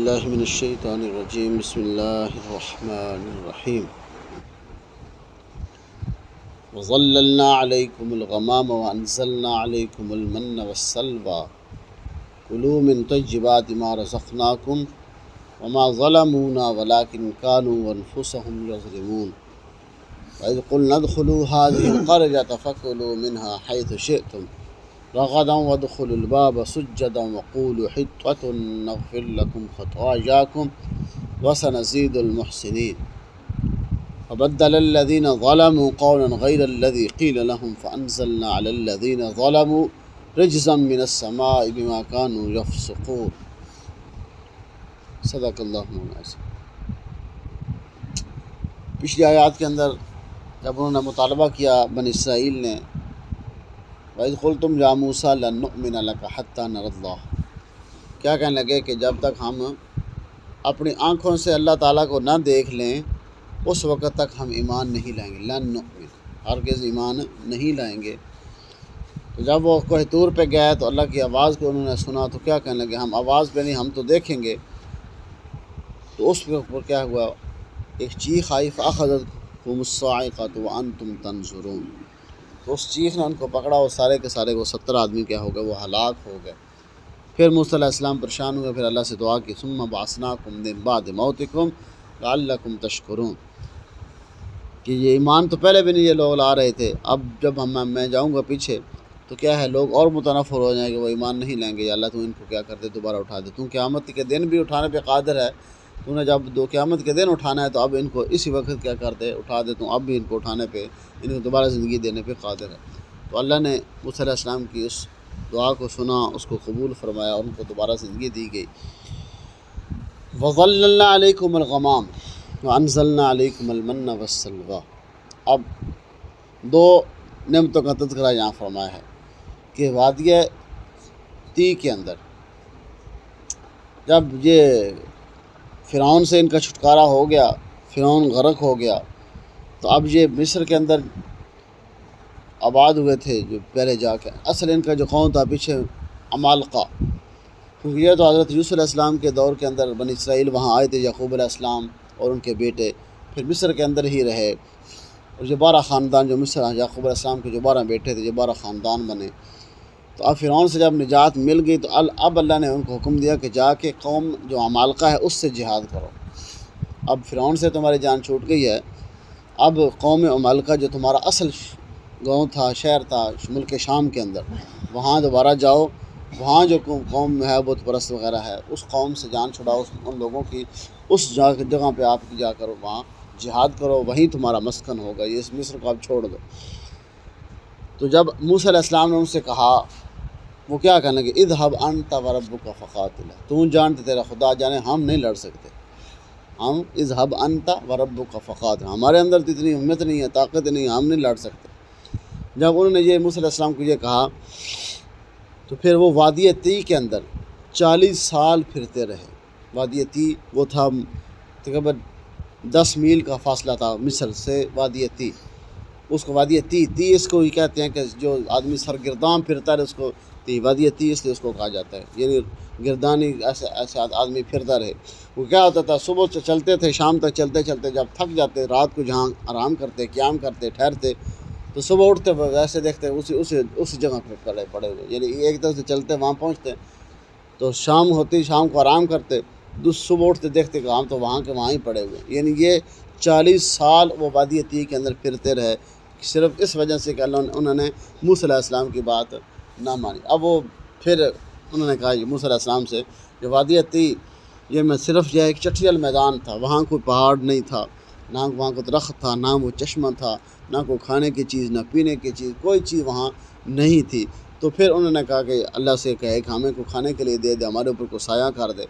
باللہ من الشیطان الرجیم بسم اللہ الرحمن الرحیم وظللنا علیکم الغمام وانزلنا علیکم المن والسلوى کلوا من طیبات ما رزقناکم وما ظلمونا ولکن كانوا انفسهم یظلمون وإذ قلنا ادخلوا هذه القرية فكلوا منها حيث شئتم رغدا وادخلوا الباب سجدا وقولوا حطة نغفر لكم خطاياكم وسنزيد المحسنين فبدل الذين ظلموا قولا غير الذي قيل لهم فأنزلنا على الذين ظلموا رجزا من السماء بما كانوا يفسقون صدق اللہ العظیم۔ پچھلی آیات کے اندر جب انہوں نے مطالبہ کیا بنی اسرائیل نے وَإِذْ قُلْتُمْ يَا مُوسَىٰ لَن نُؤْمِنَ لَكَ حَتَّىٰ نَرَى اللَّهَ، کیا کہنے لگے کہ جب تک ہم اپنی آنکھوں سے اللہ تعالیٰ کو نہ دیکھ لیں اس وقت تک ہم ایمان نہیں لائیں گے۔ لن نؤمن، ہرگز ایمان نہیں لائیں گے۔ تو جب وہ کوہ طور پہ گئے تو اللہ کی آواز کو انہوں نے سنا تو کیا کہنے لگے، ہم آواز پہ نہیں، ہم تو دیکھیں گے۔ تو اس پر کیا ہوا، ایک چیخ آئی فَأَخَذَتْهُمُ الصَّاعِقَةُ وَأَنْتُمْ تَنظُرُونَ، تو اس چیخ نے ان کو پکڑا، وہ سارے کے سارے وہ 70 آدمی کیا ہو گئے، وہ ہلاک ہو گئے۔ پھر موسیٰ علیہ السلام پریشان ہوئے، پھر اللہ سے دعا کی ثُمَّ بَعَثْنَاكُم مِّن بَعْدِ مَوْتِكُمْ لَعَلَّكُمْ تَشْكُرُونَ، کہ یہ ایمان تو پہلے بھی نہیں یہ لوگ لا رہے تھے، اب جب میں جاؤں گا پیچھے تو کیا ہے، لوگ اور متنفر ہو جائیں گے، وہ ایمان نہیں لیں گے، یا اللہ تو ان کو کیا کر دے، دوبارہ اٹھا دے، تو قیامت کے دن بھی اٹھانے پہ قادر ہے، تو نے جب قیامت کے دن اٹھانا ہے تو اب ان کو اسی وقت کیا کر دے، اٹھا دے، تو اب بھی ان کو اٹھانے پہ، ان کو دوبارہ زندگی دینے پہ قادر ہے۔ تو اللہ نے موسیٰ علیہ السلام کی اس دعا کو سنا، اس کو قبول فرمایا اور ان کو دوبارہ زندگی دی گئی۔ وَظَلَّلْنَا عَلَيْكُمُ الْغَمَامَ وَأَنزَلْنَا عَلَيْكُمُ الْمَنَّ وَالسَّلْوَىٰ، اب دو نعمتوں کا تذکرہ یہاں فرمایا ہے کہ وادی تی کے اندر جب یہ فرعون سے ان کا چھٹکارا ہو گیا، فرعون غرق ہو گیا، تو اب یہ مصر کے اندر آباد ہوئے تھے جو پہلے جا کے، اصل ان کا جو قوم تھا پیچھے عمالقہ، کیونکہ یہ تو حضرت یوسف علیہ السلام کے دور کے اندر بنی اسرائیل وہاں آئے تھے، یعقوب علیہ السلام اور ان کے بیٹے، پھر مصر کے اندر ہی رہے، اور جو 12 خاندان جو مصر یعقوب علیہ السلام کے جو 12 بیٹے تھے، جو 12 خاندان بنے۔ تو اب فرعون سے جب نجات مل گئی تو اب اللہ نے ان کو حکم دیا کہ جا کے قوم جو عمالقہ ہے اس سے جہاد کرو۔ اب فرعون سے تمہاری جان چھوٹ گئی ہے، اب قوم عمالقہ جو تمہارا اصل گاؤں تھا، شہر تھا ملک شام کے اندر، وہاں دوبارہ جاؤ، وہاں جو قوم ہے بت پرست وغیرہ ہے، اس قوم سے جان چھڑاؤ، ان لوگوں کی اس جگہ پہ آپ جا کر وہاں جہاد کرو، وہیں تمہارا مسکن ہوگا، یہ اس مصر کو آپ چھوڑ دو۔ تو جب موسیٰ علیہ السلام نے ان سے کہا، وہ کیا کہنے لگے، اذهب انت وربک فقاتلا، تو جانتے تیرا خدا جانے ہم نہیں لڑ سکتے، ہم اذهب انت وربک فقاتلا، ہمارے اندر تو اتنی ہمت نہیں ہے، طاقت نہیں ہے، ہم نہیں لڑ سکتے۔ جب انہوں نے یہ موسیٰ علیہ السلام کو یہ کہا تو پھر وہ وادی تی کے اندر 40 سال پھرتے رہے۔ وادی تی وہ تھا تقریباً 10 میل کا فاصلہ تھا مصر سے وادی تی، اس کو وادی تی اس کو ہی کہتے ہیں کہ جو آدمی سرگرداں پھرتا ہے اس کو تی، وادی تی اس لیے اس کو کہا جاتا ہے، یعنی گردانی ایسے آدمی پھرتا رہے۔ وہ کیا ہوتا تھا، صبح سے چلتے تھے، شام تک چلتے چلتے جب تھک جاتے، رات کو جہاں آرام کرتے، قیام کرتے، ٹھہرتے، تو صبح اٹھتے ویسے دیکھتے اسی جگہ پہ پڑے ہوئے، یعنی ایک طرف سے چلتے وہاں پہنچتے، تو شام ہوتی، شام کو آرام کرتے، صبح اٹھتے دیکھتے کہ ہم تو وہاں کے وہاں ہی پڑے ہوئے، یعنی یہ 40 سال وہ وادی تی کے اندر پھرتے رہے، صرف اس وجہ سے کہ انہوں نے موسیٰ علیہ السلام کی بات نہ مانی۔ اب وہ پھر انہوں نے کہا موسیٰ علیہ السلام سے کہ وادی تی یہ میں صرف یہ ایک چٹیل میدان تھا، وہاں کوئی پہاڑ نہیں تھا، نہ وہاں کوئی درخت تھا، نہ وہ چشمہ تھا، نہ کوئی کھانے کی چیز، نہ پینے کی چیز، کوئی چیز وہاں نہیں تھی۔ تو پھر انہوں نے کہا کہ اللہ سے کہے کہ ہمیں کو کھانے کے لیے دے دے، ہمارے اوپر کو سایہ کر دے۔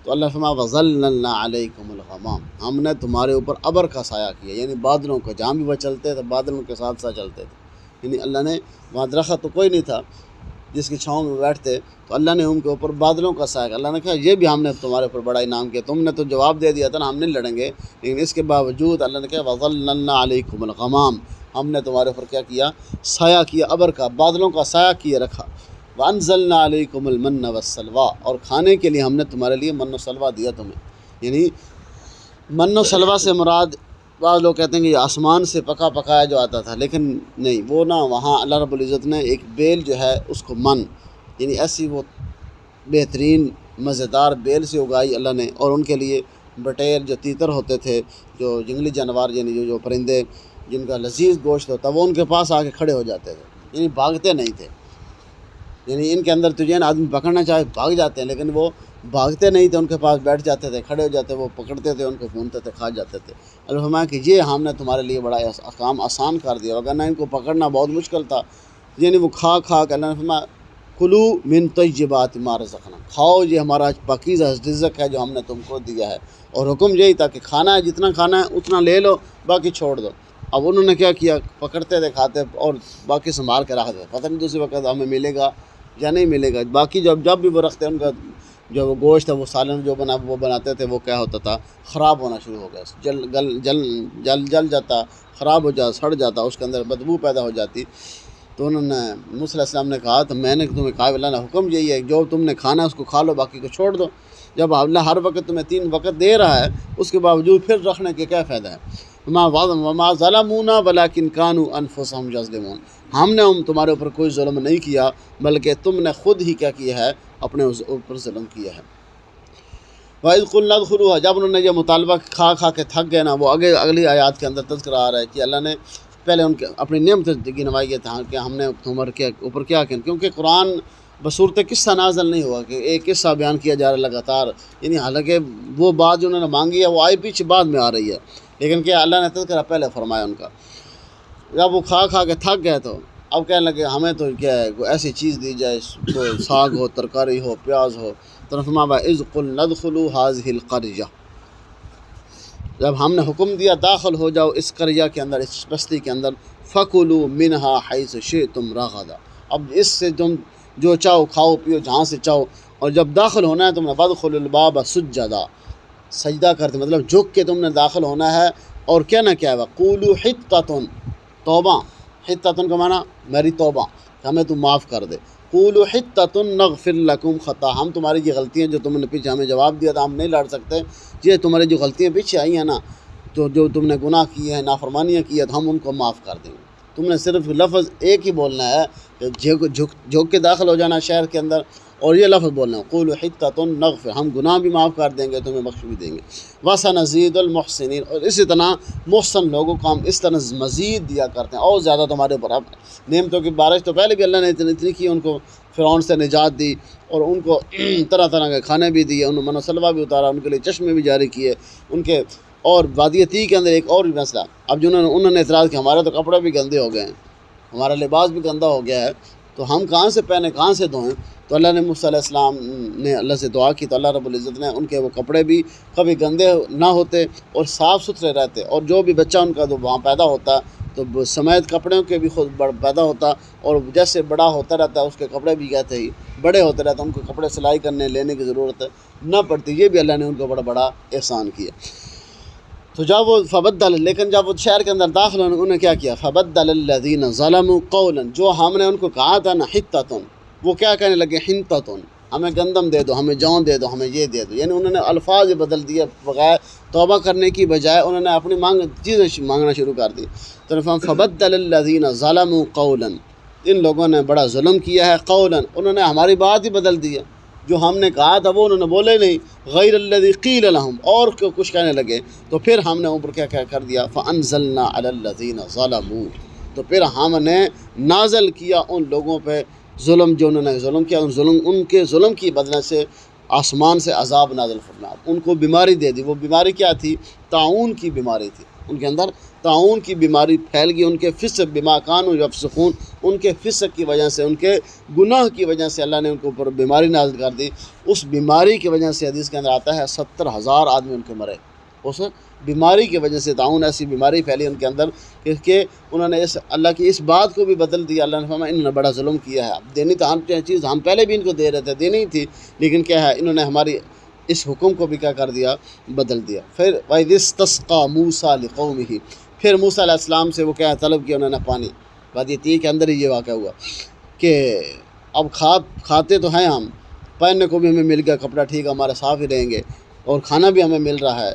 تو اللہ فرمایا وَظَلَّلْنَا عَلَيْكُمُ الْغَمَامَ، ہم نے تمہارے اوپر ابر کا سایہ کیا، یعنی بادلوں کا، جہاں بھی وہ چلتے تھے بادلوں کے ساتھ ساتھ چلتے تھے، یعنی اللہ نے وہاں درخت تو کوئی نہیں تھا جس کی چھاؤں میں بیٹھتے، تو اللہ نے ان کے اوپر بادلوں کا سایہ، اللہ نے کہا یہ بھی ہم نے تمہارے اوپر بڑا انعام کیا، تم نے تو جواب دے دیا تھا نا ہم نہیں لڑیں گے، لیکن اس کے باوجود اللہ نے کہا وَظَلَّلْنَا عَلَيْكُمُ الْغَمَامَ، ہم نے تمہارے اوپر کیا سایہ کیا، ابر کا، بادلوں کا سایہ کیے رکھا۔ وَأَنزَلْنَا عَلَيْكُمُ الْمَنَّ وَالسَّلْوَىٰ، اور کھانے کے لیے ہم نے تمہارے لیے من و سلوہ دیا تمہیں. یعنی من و سلوہ سے مراد بعض لوگ کہتے ہیں کہ یہ آسمان سے پکا پکایا جو آتا تھا، لیکن نہیں، وہ نا وہاں اللہ رب العزت نے ایک بیل جو ہے اس کو من، یعنی ایسی وہ بہترین مزیدار بیل سے اگائی اللہ نے، اور ان کے لیے بٹیر جو تیتر ہوتے تھے، جو جنگلی جانور، یعنی جو پرندے جن کا لذیذ گوشت ہوتا، وہ ان کے پاس آ کے کھڑے ہو جاتے تھے، یعنی بھاگتے نہیں تھے. یعنی ان کے اندر تجھے آدمی پکڑنا چاہے بھاگ جاتے ہیں، لیکن وہ بھاگتے نہیں تھے، ان کے پاس بیٹھ جاتے تھے، کھڑے ہو جاتے، وہ پکڑتے تھے، ان کو بھونتے تھے، کھا جاتے تھے. اللہ فرمایا کہ یہ ہم نے تمہارے لیے بڑا کام آسان کر دیا، وگرنہ ان کو پکڑنا بہت مشکل تھا. یعنی وہ کھا کے اللہ نے فرمایا کلو من طیبات ما رزقنا، کھاؤ یہ ہمارا پاکیزہ رزق ہے جو ہم نے تم کو دیا ہے. اور حکم یہی تھا کہ کھانا ہے، جتنا کھانا ہے اتنا لے لو، باقی چھوڑ دو. اب انہوں نے کیا کیا، پکڑتے تھے، کھاتے اور باقی سنبھال کے رکھ دے، پتہ نہیں دوسری وقت ہمیں ملے گا یا نہیں ملے گا. باقی جب بھی وہ رکھتے ان کا جو وہ گوشت تھا، وہ سالن جو وہ بناتے تھے، وہ کیا ہوتا تھا، خراب ہونا شروع ہو گیا، جل جاتا، خراب ہو جاتا، سڑ جاتا، اس کے اندر بدبو پیدا ہو جاتی. تو انہوں نے موسیٰ علیہ السلام نے کہا، تو میں نے تمہیں کہا، اللہ نے حکم یہی ہے، جو تم نے کھانا ہے اس کو کھا لو، باقی کو چھوڑ دو. جب اللہ ہر وقت تمہیں 3 وقت دے رہا ہے، اس کے باوجود پھر رکھنے کے کیا فائدہ ہے. وما ظلمونا ولکن کانوا انفسهم یظلمون، ہم نے تمہارے اوپر کوئی ظلم نہیں کیا، بلکہ تم نے خود ہی کیا کیا ہے، اپنے اوپر ظلم کیا ہے. وَإِذْ قُلْنَا ادْخُلُوهَا، جب انہوں نے یہ مطالبہ کھا کے تھک گئے نا، وہ اگلی آیات کے اندر تذکرہ آ رہا ہے کہ اللہ نے پہلے ان کے اپنی نعمت گنوائی ہے کہ ہم نے تمہارے کے اوپر کیا کیا، کیونکہ قرآن بصورت قصہ نازل نہیں ہوا کہ ایک قصہ بیان کیا جا رہا ہے لگاتار. یعنی حالانکہ وہ بات جو انہوں نے مانگی ہے وہ آئی پیچھے بعد میں آ رہی ہے، لیکن کیا اللہ نے تذکرہ پہلے فرمایا ان کا. جب وہ کھا کے تھک گئے تو اب کہنے لگے ہمیں تو کیا ہے، کوئی ایسی چیز دی جائے، کوئی ساگ ہو، ترکاری ہو، پیاز ہو. تو فرمایا اذ قلنا ادخلوا هذه القرية، جب ہم نے حکم دیا داخل ہو جاؤ اس قریہ کے اندر، اس بستی کے اندر، فَكُلُوا مِنْهَا حَيْثُ شِئْتُمْ رَغَدًا، اب اس سے تم جو چاہو کھاؤ پیو جہاں سے چاہو. اور جب داخل ہونا ہے تم نے وَادْخُلُوا الْبَابَ سُجَّدًا، سجدہ کرتے مطلب جھک کے تم نے داخل ہونا ہے. اور کہنا کیا ہے، وَقُولُوا حِطَّةٌ، توبہ، حِطَّةٌ کا معنی میری توبہ، ہمیں تم معاف کر دے. قولوا حِطَّةٌ نغفر لکم خطا، ہم تمہاری یہ غلطیاں جو تم نے پیچھے ہمیں جواب دیا تھا ہم نہیں لڑ سکتے، یہ تمہاری جو غلطیاں پیچھے آئی ہیں نا، تو جو تم نے گناہ کیے ہیں، نافرمانیاں کی ہیں، تو ہم ان کو معاف کر دیں گے. تم نے صرف لفظ ایک ہی بولنا ہے کہ جھک کے داخل ہو جانا شہر کے اندر، اور یہ لفظ بولنا ہے قولوا حِطَّةٌ نغفر، ہم گناہ بھی معاف کر دیں گے، تمہیں بخش بھی دیں گے. وَسَنَزِيدُ الْمُحْسِنِينَ، اور اسی طرح محسن لوگوں کو ہم اس طرح مزید دیا کرتے ہیں، اور زیادہ تمہارے اوپر. اب نعمتوں کی بارش تو پہلے بھی اللہ نے اتنی کی، ان کو فرعون سے نجات دی، اور ان کو طرح طرح کے کھانے بھی دیے، انہوں نے من و سلوہ بھی اتارا، ان کے لیے چشمے بھی جاری کیے ان کے. اور وادی تیہ کے اندر ایک اور بھی مسئلہ، اب انہوں نے اعتراض کیا ہمارے تو کپڑے بھی گندے ہو گئے ہیں، ہمارا لباس بھی گندا ہو گیا ہے، تو ہم کہاں سے پہنے، کہاں سے دھوئیں. تو اللہ نے موسیٰ علیہ السلام نے اللہ سے دعا کی، تو اللہ رب العزت نے ان کے وہ کپڑے بھی کبھی گندے نہ ہوتے اور صاف ستھرے رہتے. اور جو بھی بچہ ان کا جو وہاں پیدا ہوتا تو سمیت کپڑوں کے بھی خود پیدا ہوتا، اور جیسے بڑا ہوتا رہتا اس کے کپڑے بھی کہتے ہی بڑے ہوتے رہتے، ان کو کپڑے سلائی کرنے لینے کی ضرورت نہ پڑتی. یہ بھی اللہ نے ان کو بڑا بڑا احسان کیا. تو جب وہ فبدل، لیکن جب وہ شہر کے اندر داخل ہونے انہوں نے کیا کیا، فبدل الذین ظلموا قولا، جو ہم نے ان کو کہا تھا نا حِطَّةٌ، وہ کیا کہنے لگے حِنطَةٌ، ہمیں گندم دے دو، ہمیں جون دے دو، ہمیں یہ دے دو. یعنی انہوں نے الفاظ بدل دیے، بغیر توبہ کرنے کی بجائے انہوں نے اپنی چیزیں مانگنا شروع کر دی. تو فبدل الذین ظلموا قولا، ان لوگوں نے بڑا ظلم کیا ہے، قولا، انہوں نے ہماری بات ہی بدل دی ہے، جو ہم نے کہا تھا وہ انہوں نے بولے نہیں، غیر الذی قیل لہم، اور کچھ کہنے لگے. تو پھر ہم نے اوپر کیا کر دیا، فانزلنا علی الذین ظلموا، تو پھر ہم نے نازل کیا ان لوگوں پہ ظلم جو انہوں نے ظلم کیا، ان کے ظلم کی بدلہ سے آسمان سے عذاب نازل فرمایا، ان کو بیماری دے دی. وہ بیماری کیا تھی، طاعون کی بیماری تھی، ان کے اندر طاعون کی بیماری پھیل گئی، ان کے فسق بما کانوا یفسقون، ان کے فسق کی وجہ سے، ان کے گناہ کی وجہ سے اللہ نے ان کے اوپر بیماری نازل کر دی. اس بیماری کی وجہ سے حدیث کے اندر آتا ہے 70,000 آدمی ان کے مرے، اس بیماری کی وجہ سے. طاعون ایسی بیماری پھیلی ان کے اندر کہ انہوں نے اللہ کی اس بات کو بھی بدل دیا. اللہ نے فرمایا انہوں نے بڑا ظلم کیا ہے. دینی تو ہم چیز ہم پہلے بھی ان کو دے رہے تھے، دینی تھی، لیکن کیا ہے انہوں نے ہماری اس حکم کو بھی کیا کر دیا، بدل دیا. پھر وَإِذِ اسْتَسْقَىٰ مُوسَىٰ لِقَوْمِهِ، پھر موسیٰ علیہ السلام سے وہ کیا طلب کیا انہوں نے پانی. وادی تیہ کے اندر ہی یہ واقعہ ہوا کہ اب کھاتے تو ہیں ہم، پہننے کو بھی ہمیں مل گیا کپڑا، ٹھیک ہے ہمارے صاف ہی رہیں گے، اور کھانا بھی ہمیں مل رہا ہے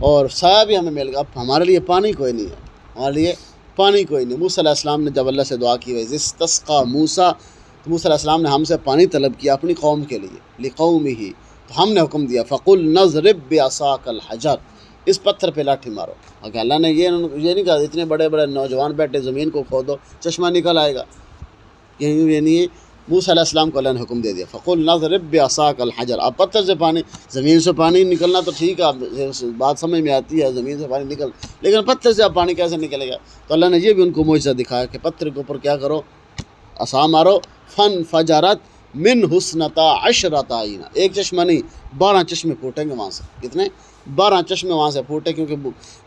اور سایہ بھی ہمیں مل گا، اب ہمارے لیے پانی کوئی نہیں ہے، ہمارے لیے پانی کوئی نہیں۔ موسیٰ علیہ السلام نے جب اللہ سے دعا کی وَإِذِ اسْتَسْقَىٰ موسیٰ، تو موسیٰ علیہ السلام نے ہم سے پانی طلب کیا اپنی قوم کے لیے، لِقَوْمِهِ، تو ہم نے حکم دیا فَقُلْ نَضْرِبْ بِعَصَاكَ الْحَجَرَ، اس پتھر پہ لاٹھی مارو۔ اگر اللہ نے یہ نہیں کہا اتنے بڑے بڑے نوجوان بیٹھے زمین کو کھودو چشمہ نکل آئے گا، یہ نہیں ہے۔ موسیٰ علیہ السلام کو اللہ نے حکم دے دیا فَقُلْ نَضْرِبْ بِعَصَاكَ الْحَجَرَ، اب پتھر سے پانی، زمین سے پانی نکلنا تو ٹھیک ہے، اب بات سمجھ میں آتی ہے زمین سے پانی نکل، لیکن پتھر سے اب پانی کیسے نکلے گا؟ تو اللہ نے یہ بھی ان کو معجزہ دکھایا کہ پتھر کے اوپر کیا کرو، عصا مارو، فَانْفَجَرَتْ مِنْهُ اثْنَتَا عَشْرَةَ عَيْنًا، ایک چشمہ نہیں 12 چشمے پھوٹیں گے وہاں سے، کتنے؟ 12 چشمے وہاں سے پھوٹے، کیونکہ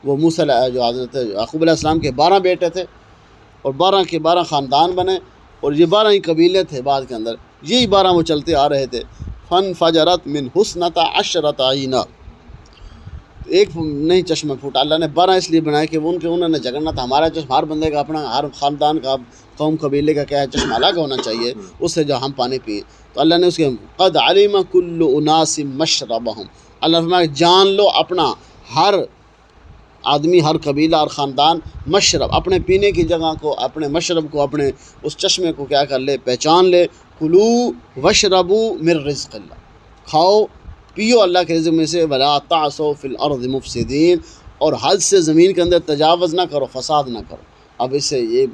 وہ موسیٰ جو حضرت یعقوب علیہ السلام کے 12 بیٹے تھے اور 12 کے 12 خاندان بنے، اور یہ 12 ہی قبیلے تھے بعد کے اندر، یہی 12 وہ چلتے آ رہے تھے۔ فَانْفَجَرَتْ مِنْهُ اثْنَتَا عَشْرَةَ عَيْنًا، ایک نہیں چشمہ پھوٹا، اللہ نے 12 اس لیے بنائے کہ انہوں نے جگڑنا تھا، ہمارا چشمہ ہر بندے کا اپنا، ہر خاندان کا، قوم قبیلے کا کیا ہے چشمہ الگ ہونا چاہیے، اس سے جو ہم پانی پئیں۔ تو اللہ نے اس کے قَدْ عَلِمَ كُلُّ أُنَاسٍ مَشْرَبَهُمْ، اللہ فرمایا جان لو اپنا، ہر آدمی، ہر قبیلہ اور خاندان مشرب، اپنے پینے کی جگہ کو، اپنے مشرب کو، اپنے اس چشمے کو کیا کر لے، پہچان لے۔ کُلُوا وَاشْرَبُوا مِن رِزْقِ اللہ، کھاؤ پیو اللہ کے رزق میں سے، وَلَا تَعْثَوْا فِي الْأَرْضِ مُفْسِدِينَ، اور حد سے زمین کے اندر تجاوز نہ کرو، فساد نہ کرو۔ اب اس سے یہ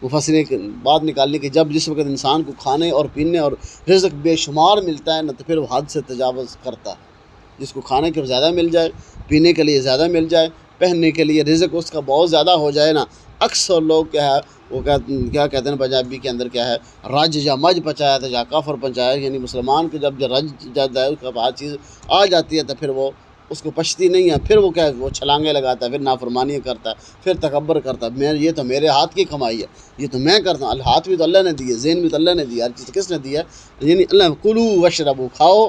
مفسرین کی بات نکالنے کی، جب جس وقت انسان کو کھانے اور پینے اور رزق بے شمار ملتا ہے نا، تو پھر وہ حد سے تجاوز کرتا ہے۔ جس کو کھانے کے زیادہ مل جائے، پینے کے لیے زیادہ مل جائے، پہننے کے لیے رزق اس کا بہت زیادہ ہو جائے نا، اکثر لوگ کیا ہے وہ کیا کہتے ہیں پنجابی کے اندر کیا ہے، رج یا مج پچایا تھا یا کافر پچایا، یعنی مسلمان کے جب رج جاتا ہے اس کا ہر چیز آ جاتی ہے تو پھر وہ اس کو پچھتی نہیں ہے، پھر وہ کیا ہے وہ چھلانگے لگاتا ہے، پھر نافرمانی کرتا ہے، پھر تکبر کرتا ہے، یہ تو میرے ہاتھ کی کمائی ہے، یہ تو میں کرتا ہوں، ہاتھ بھی تو اللہ نے دی ہے، ذہن بھی تو اللہ نے دیا، ہر چیز کس نے دی ہے؟ یعنی اللہ کلو واشربو، کھاؤ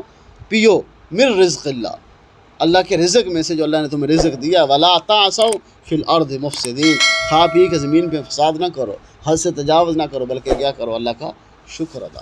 پیو، من رزق اللہ، اللہ کے رزق میں سے جو اللہ نے تمہیں رزق دیا، ولا تعثوا فی الارض مفسدین، کھا پی کے زمین پہ فساد نہ کرو، حد سے تجاوز نہ کرو، بلکہ کیا کرو، اللہ کا شکر ادا